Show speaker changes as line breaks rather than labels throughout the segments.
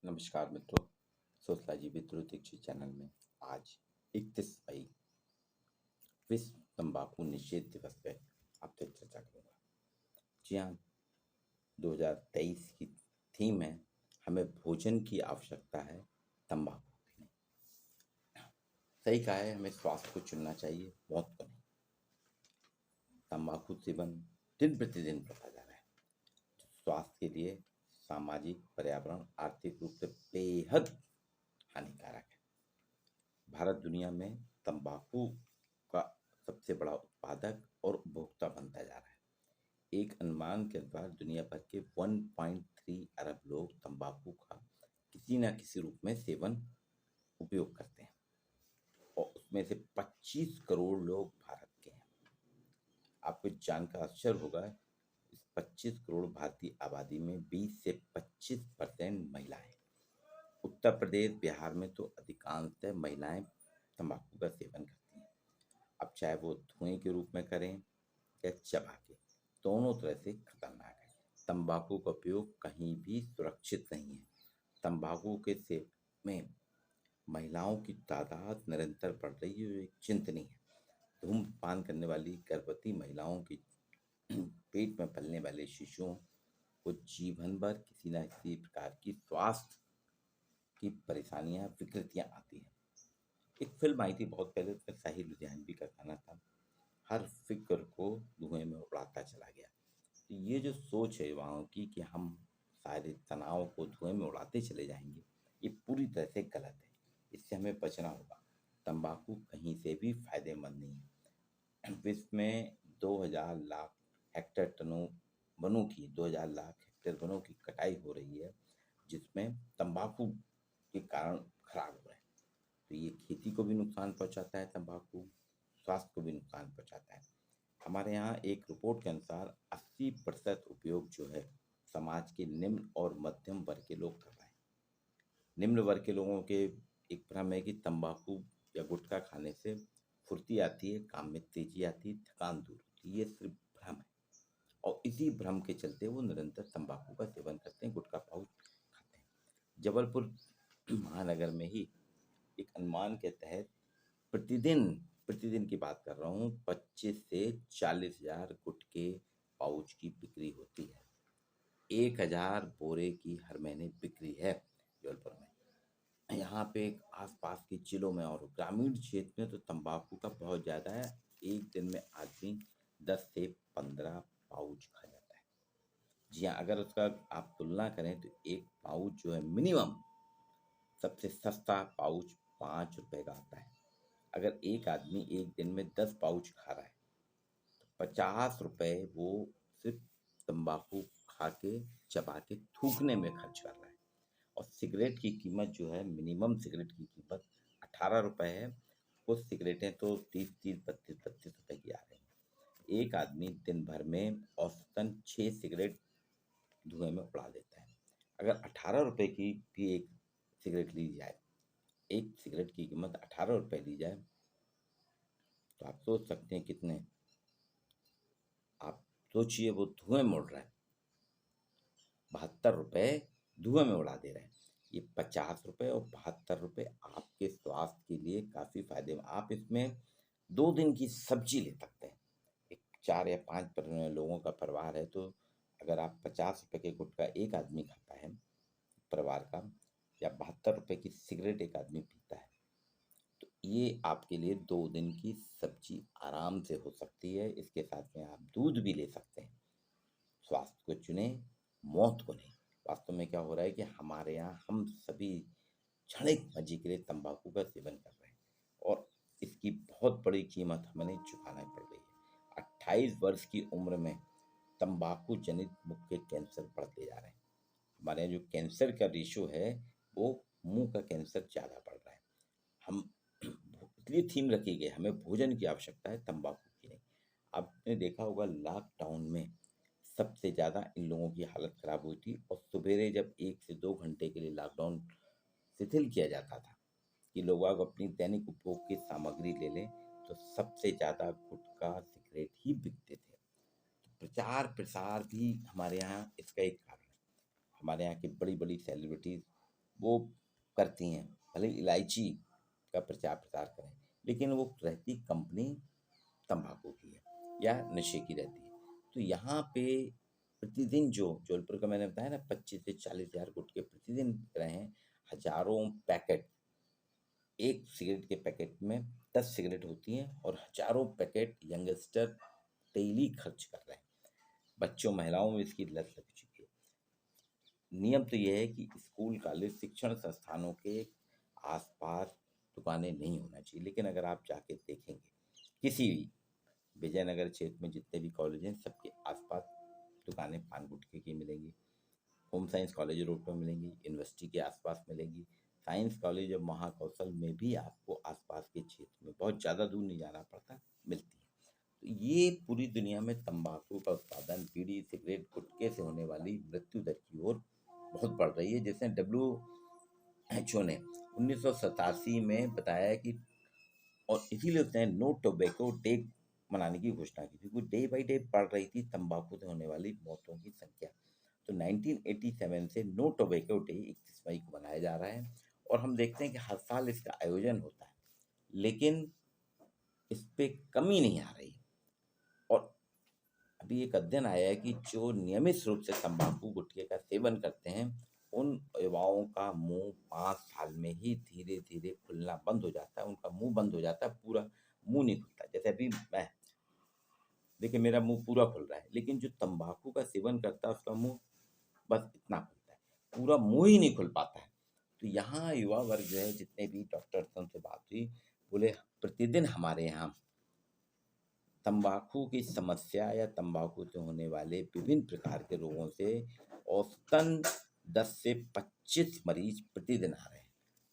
नमस्कार मित्रों, sociology with Dixit channel में आज 31 मई विश्व तंबाकू निषेध दिवस पे आपसे चर्चा करूंगा। जी हाँ, 2023 की थीम है हमें भोजन की आवश्यकता है, तंबाकू की नहीं। सही कहा है, हमें स्वास्थ्य को चुनना चाहिए, मौत को नहीं। तंबाकू सेवन दिन प्रतिदिन बढ़ता जा रहा है, जो स्वास्थ्य के लिए सामाजिक, पर्यावरण, आर्थिक रूप से बेहद हानिकारक है। भारत दुनिया में तंबाकू का सबसे बड़ा उत्पादक और उपभोक्ता बनता जा रहा है। एक अनुमान के अनुसार दुनिया भर के 1.3 अरब लोग तंबाकू का किसी न किसी रूप में सेवन उपयोग करते हैं और उसमें से 25 करोड़ लोग भारत के हैं। आपको जानकर आश्चर्य होगा, इस 25 करोड़ भारतीय आबादी में 20 से 25% महिलाएं। उत्तर प्रदेश, बिहार में तो अधिकांशतः महिलाएं तंबाकू का सेवन करती हैं। अब चाहे वो धुएं के रूप में करें या चबा के, दोनों तरह से खतरनाक है। तंबाकू का उपयोग कहीं भी सुरक्षित नहीं है। तंबाकू के सेवन में महिलाओं की तादाद निरंतर बढ़ रही है, जो एक चिंतनीय है। धूम्रपान करने वाली गर्भवती महिलाओं की पेट में पलने वाले शिशुओं को जीवन भर किसी न किसी प्रकार की स्वास्थ्य की परेशानियां, विकृतियां आती हैं। एक फिल्म आई थी बहुत पहले, उसमें साहिर लुधियानवी का गाना था, हर फिक्र को धुएं में उड़ाता चला गया। तो ये जो सोच है युवाओं की कि हम सारे तनाव को धुएं में उड़ाते चले जाएंगे, ये पूरी तरह से गलत है। इससे हमें बचना होगा। तंबाकू कहीं से भी फायदेमंद नहीं है। विश्व में 2000 लाख हेक्टेयर टनों वनों की 2000 लाख हेक्टेयर वनों की कटाई हो रही है, जिसमें तंबाकू के कारण खराब हो रहे हैं। तो ये खेती को भी नुकसान पहुंचाता है, तंबाकू स्वास्थ्य को भी नुकसान पहुंचाता है। हमारे यहाँ एक रिपोर्ट के अनुसार 80% उपयोग जो है समाज के निम्न और मध्यम वर्ग के लोग कर रहे हैं। निम्न वर्ग के लोगों के एक भ्रम है कि तंबाकू या गुटखा खाने से फुर्ती आती है, काम में तेजी आती है, थकान दूर होती है। ये सिर्फ भ्रम है और इसी भ्रम के चलते वो निरंतर तंबाकू का सेवन करते हैं, गुटखा पाउच खाते हैं। जबलपुर महानगर में ही एक अनुमान के तहत प्रतिदिन प्रतिदिन की बात कर रहा हूँ, 25 से 40,000 गुटखे पाउच की बिक्री होती है। 1000 बोरे की हर महीने बिक्री है जबलपुर में। यहाँ पे आसपास के जिलों में और ग्रामीण क्षेत्र में तो तंबाकू का बहुत ज़्यादा है। एक दिन में आदमी 10 से 15 पाउच खा जाता है। जी हाँ, अगर उसका आप तुलना करें तो एक पाउच जो है मिनिमम सबसे सस्ता पाउच 5 रुपए का आता है। अगर एक आदमी एक दिन में 10 पाउच खा रहा है तो 50 रुपए वो सिर्फ तंबाकू खा के, चबा के, थूकने में खर्च कर रहा है। और सिगरेट की कीमत जो है, मिनिमम सिगरेट की कीमत 18 रुपए है। कुछ सिगरेटें तो 30-30, 32-32 रुपए की आ रही हैं। एक आदमी दिन भर में औसतन 6 सिगरेट धुएं में उड़ा देता है। अगर 18 रुपए की भी एक सिगरेट ली जाए, एक सिगरेट की कीमत 18 रुपए ली जाए, तो आप सोच सकते हैं कितने, आप सोचिए वो धुएं में उड़ रहा है। 72 रुपए धुएं में उड़ा दे रहे हैं। ये 50 रुपए और 72 रुपए आपके स्वास्थ्य के लिए काफी फायदेमंद। आप इसमें 2 दिन की सब्जी ले सकते हैं। एक 4 या 5 लोगों का परिवार है, तो अगर आप 50 रुपए के गुटखा एक आदमी खाता है परिवार का, या 72 रुपए की सिगरेट एक आदमी पीता है, तो ये आपके लिए 2 दिन की सब्जी आराम से हो सकती है। इसके साथ में आप दूध भी ले सकते हैं। स्वास्थ्य को चुने, मौत को नहीं। वास्तव में क्या हो रहा है कि हमारे यहाँ हम सभी क्षणिक मजे के लिए तंबाकू का सेवन कर रहे हैं और इसकी बहुत बड़ी कीमत हमें चुकाना पड़ रही है। 28 वर्ष की उम्र में तंबाकू जनित मुख के कैंसर बढ़ते जा रहे हैं। हमारे यहाँ जो कैंसर का रेशो है, वो मुंह का कैंसर ज़्यादा बढ़ रहा है। हम इसलिए थीम रखी गई, हमें भोजन की आवश्यकता है, तंबाकू की नहीं। आपने देखा होगा लॉकडाउन में सबसे ज़्यादा इन लोगों की हालत खराब हुई थी और सवेरे जब 1 से 2 घंटे के लिए लॉकडाउन शिथिल किया जाता था कि लोग बाग अपनी दैनिक उपभोग की सामग्री ले लें, तो सबसे ज़्यादा गुटखा, सिगरेट ही बिकते थे। तो प्रचार प्रसार भी हमारे यहाँ इसका एक कारण है। हमारे यहाँ की बड़ी बड़ी सेलिब्रिटीज़ वो करती हैं, भले इलायची का प्रचार प्रसार करें, लेकिन वो रहती कंपनी तंबाकू की है या नशे की रहती है। तो यहाँ पे प्रतिदिन जो जबलपुर का मैंने बताया ना 25 से 40,000 गुटखे प्रतिदिन बिक रहे हैं। हजारों पैकेट, एक सिगरेट के पैकेट में 10 सिगरेट होती हैं और हजारों पैकेट यंगस्टर डेली खर्च कर रहे हैं। बच्चों महिलाओं में इसकी लत लग चुकी है। नियम तो यह है कि स्कूल कॉलेज शिक्षण संस्थानों के आसपास दुकानें नहीं होना चाहिए, लेकिन अगर आप जाके देखेंगे किसी भी विजयनगर क्षेत्र में जितने भी कॉलेज हैं सबके आसपास दुकानें पान गुटखे की मिलेंगी। होम साइंस कॉलेज रोड पर मिलेंगी, यूनिवर्सिटी के आसपास मिलेंगी, साइंस कॉलेज और महाकौशल में भी आपको आसपास के क्षेत्र में बहुत ज़्यादा दूर नहीं जाना पड़ता, मिलती है। तो ये पूरी दुनिया में तंबाकू का उत्पादन, बीड़ी सिगरेट गुटखे से होने वाली मृत्यु दर की ओर बहुत बढ़ रही है। जैसे WHO ने 1987 में बताया कि, और इसीलिए उसने नो टोबैको डे मनाने की घोषणा की थी, क्योंकि डे बाई डे बढ़ रही थी तंबाकू से होने वाली मौतों की संख्या। तो 1987 से नो टोबैको डे 31 मई को मनाया जा रहा है और हम देखते हैं कि हर साल इसका आयोजन होता है, लेकिन इस पे कमी नहीं आ रही। और अभी एक अध्ययन आया है कि जो नियमित रूप से तंबाकू गुटखे का सेवन करते हैं उन युवाओं का मुंह 5 साल में ही धीरे धीरे खुलना बंद हो जाता है, उनका मुंह बंद हो जाता है, पूरा मुंह नहीं खुलता। जैसे अभी मैं, देखिए मेरा मुंह पूरा खुल रहा है, लेकिन जो तंबाकू का सेवन करता है उसका मुंह बस इतना खुलता है, पूरा मुंह ही नहीं खुल पाता है। तो यहाँ युवा वर्ग जो है, जितने भी डॉक्टर से बात हुई, बोले प्रतिदिन हमारे यहाँ तंबाकू की समस्या या तंबाकू से होने वाले विभिन्न प्रकार के रोगों से औसतन 10 से 25 मरीज प्रतिदिन आ रहे हैं।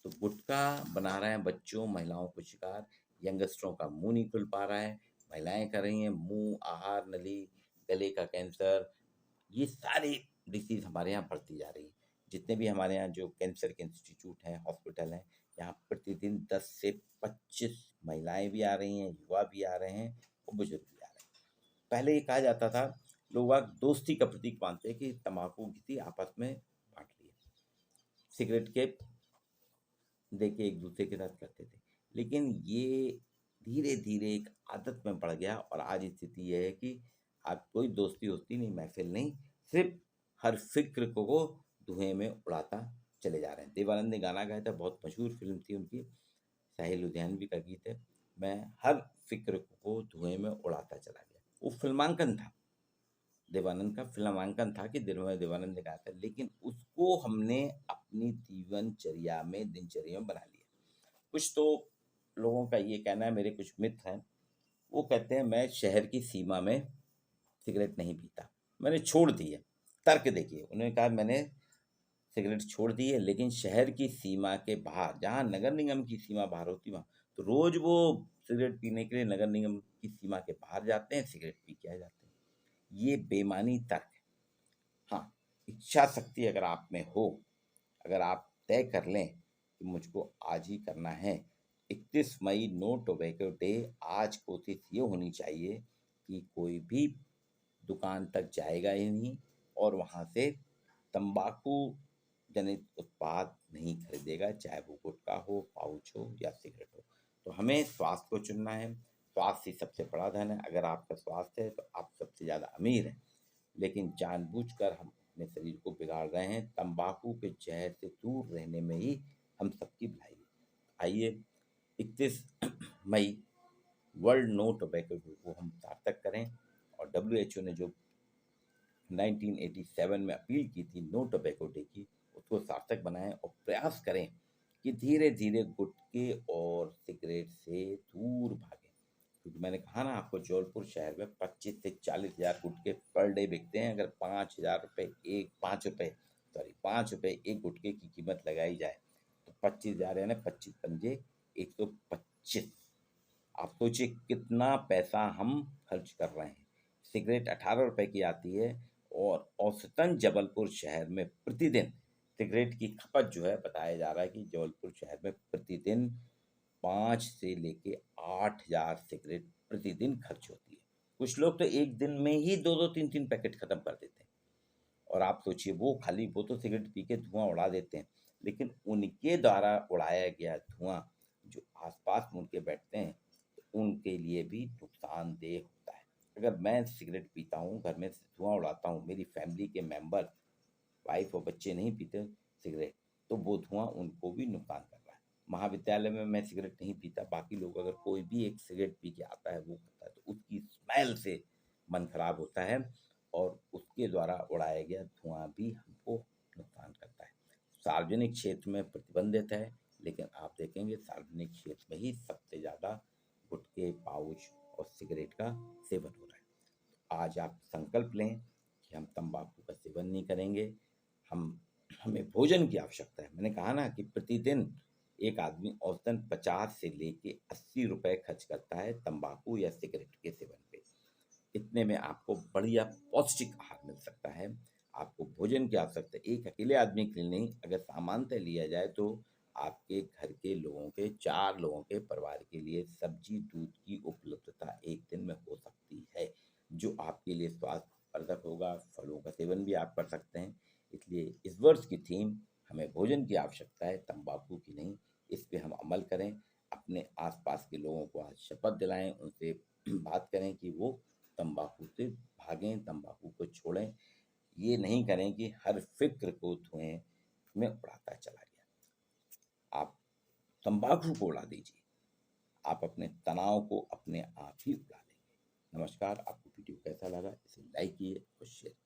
तो गुटखा बना रहे हैं बच्चों महिलाओं को शिकार, यंगस्टरों का मुंह नहीं खुल पा रहा है, महिलाएं कर रही हैं मुंह, आहार नली, गले का कैंसर, ये सारी डिसीज हमारे यहाँ बढ़ती जा रही है। जितने भी हमारे यहाँ जो कैंसर के इंस्टीट्यूट हैं, हॉस्पिटल हैं, यहाँ प्रतिदिन 10 से 25 महिलाएं भी आ रही हैं, युवा भी आ रहे हैं और बुजुर्ग भी आ रहे हैं। पहले ये कहा जाता था, लोग आप दोस्ती का प्रतीक मानते हैं कि तंबाकू की आपस में बांट लिए, सिगरेट के देके एक दूसरे के साथ करते थे, लेकिन ये धीरे धीरे एक आदत में बढ़ गया और आज स्थिति यह है कि आप कोई दोस्ती होती नहीं, महफिल नहीं, सिर्फ हर फिक्र को धुएं में उड़ाता चले जा रहे हैं। देवानंद ने गाना गाया था, बहुत मशहूर फिल्म थी उनकी, साहिल लुधियानवी का गीत है, मैं हर फिक्र को धुएं में उड़ाता चला गया। वो फिल्मांकन था, देवानंद का फिल्मांकन था कि देवानंद ने गाया था, लेकिन उसको हमने अपनी जीवनचर्या में, दिनचर्या में बना लिया। कुछ तो लोगों का ये कहना है, मेरे कुछ मित्र हैं, वो कहते हैं मैं शहर की सीमा में सिगरेट नहीं पीता, मैंने छोड़ दी है। तर्क देखिए, उन्होंने कहा मैंने सिगरेट छोड़ दी है, लेकिन शहर की सीमा के बाहर, जहाँ नगर निगम की सीमा बाहर होती वहाँ तो रोज वो सिगरेट पीने के लिए नगर निगम की सीमा के बाहर जाते हैं, सिगरेट पी के आ जाते हैं। ये बेईमानी तर्क है। हाँ, इच्छा शक्ति अगर आप में हो, अगर आप तय कर लें कि मुझको आज ही करना है, 31 मई नो टोबैको डे, आज कोशिश ये होनी चाहिए कि कोई भी दुकान तक जाएगा ही नहीं और वहाँ से तंबाकू जनित उत्पाद नहीं खरीदेगा, चाहे वो गुटखा हो, पाउच हो या सिगरेट हो। तो हमें स्वास्थ्य को चुनना है, स्वास्थ्य ही सबसे बड़ा धन है। अगर आपका स्वास्थ्य है तो आप सबसे ज़्यादा अमीर हैं, लेकिन जानबूझकर हम अपने शरीर को बिगाड़ रहे हैं। तंबाकू के जहर से दूर रहने में ही हम सबकी भलाई है। आइए 31 मई वर्ल्ड नो टोबैको डे को हम सार्थक करें और WHO ने जो 1987 में अपील की थी नो टोबैको डे की, उसको सार्थक बनाएं और प्रयास करें कि धीरे धीरे गुटखे और सिगरेट से दूर भागें। क्योंकि मैंने कहा ना आपको, जौनपुर शहर में 25 से 40,000 गुटखे पर डे बिकते हैं। अगर 5,000 रुपये एक 5 रुपये एक गुटखे की कीमत लगाई जाए तो 25,000 यानी 25 पंजे 125। आप सोचिए कितना पैसा हम खर्च कर रहे हैं। सिगरेट 18 रुपए की आती है और औसतन जबलपुर शहर में प्रतिदिन सिगरेट की खपत जो है, बताया जा रहा है कि जबलपुर शहर में प्रतिदिन 5 से लेके 8,000 सिगरेट प्रतिदिन खर्च होती है। कुछ लोग तो एक दिन में ही 2-2 3-3 पैकेट खत्म कर देते हैं। और आप सोचिए वो खाली वो तो सिगरेट पी के धुआं उड़ा देते हैं, लेकिन उनके द्वारा उड़ाया गया धुआं जो आसपास में उनके बैठते हैं, तो उनके लिए भी नुकसानदेह होता है। अगर मैं सिगरेट पीता हूँ, घर में धुआं उड़ाता हूँ, मेरी फैमिली के मेंबर, वाइफ और बच्चे नहीं पीते सिगरेट, तो वो धुआं उनको भी नुकसान कर रहा है। महाविद्यालय में मैं सिगरेट नहीं पीता, बाकी लोग अगर कोई भी एक सिगरेट पी के आता है, वो करता है, तो उसकी स्मेल से मन खराब होता है और उसके द्वारा उड़ाया गया धुआं भी हमको नुकसान करता है। सार्वजनिक क्षेत्र में प्रतिबंधित है, लेकिन आप देखेंगे सार्वजनिक क्षेत्र में ही सबसे ज़्यादा गुटखे, पाउच और सिगरेट का सेवन हो रहा है। आज आप संकल्प लें कि हम तंबाकू का सेवन नहीं करेंगे। हम हमें भोजन की आवश्यकता है। मैंने कहा ना कि प्रतिदिन एक आदमी औसतन 50 से लेके 80 रुपए खर्च करता है तंबाकू या सिगरेट के सेवन पे। इतने में आपको बढ़िया पौष्टिक आहार मिल सकता है। आपको भोजन की आवश्यकता एक अकेले आदमी के लिए नहीं, अगर सामान्यतः लिया जाए तो आपके घर के लोगों के 4 लोगों के परिवार के लिए सब्जी, दूध की उपलब्धता एक दिन में हो सकती है, जो आपके लिए स्वास्थ्यवर्धक होगा। फलों का सेवन भी आप कर सकते हैं। इसलिए इस वर्ष की थीम हमें भोजन की आवश्यकता है, तंबाकू की नहीं। इस पे हम अमल करें। अपने आस-पास के लोगों को आज शपथ दिलाएँ, उनसे बात करें कि वो तंबाकू से भागें, तंबाकू को छोड़ें। ये नहीं करें कि हर फ़िक्र को धुएँ में उड़ाता चला गया। आप तंबाकू को उड़ा दीजिए। आप अपने तनाव को अपने आप ही उड़ा लेंगे। नमस्कार, आपको वीडियो कैसा लगा? इसे लाइक कीजिए और शेयर कीजिए।